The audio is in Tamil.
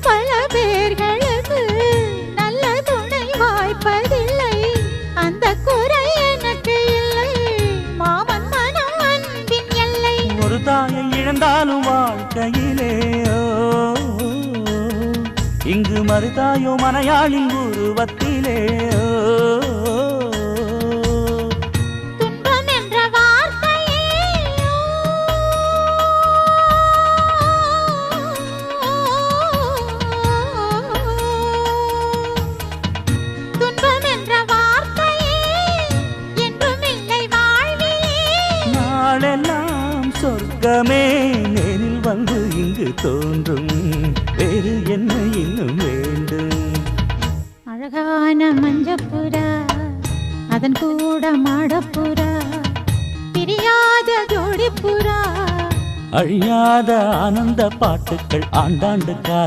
பல பேர்களுக்கு நல்ல துணை வாய்ப்பதில்லை. அந்த குறை எனக்கு இல்லை. மாமன் மனம் அன்பின் எல்லை. ஒரு தாயை இழந்தாலும் வாழ்க்கையிலே இங்கு மறுதாயோ மனையாளின் உருவத்திலே. துன்பம் என்ற வார்த்தையே துன்பம் என்ற வார்த்தையே என்றும் இல்லை வாழ்விலே. நாளெல்லாம் சொர்க்கமே நேரில் வந்து இங்கு தோன்றும். வேறு என்ன இன்னும் வேண்டும்? அழகான மஞ்சப்புறா அதன் கூட மாடப்புறா பிரியாத ஜோடிப்புறா அழியாத ஆனந்த பாட்டுக்கள் ஆண்டாண்டு கால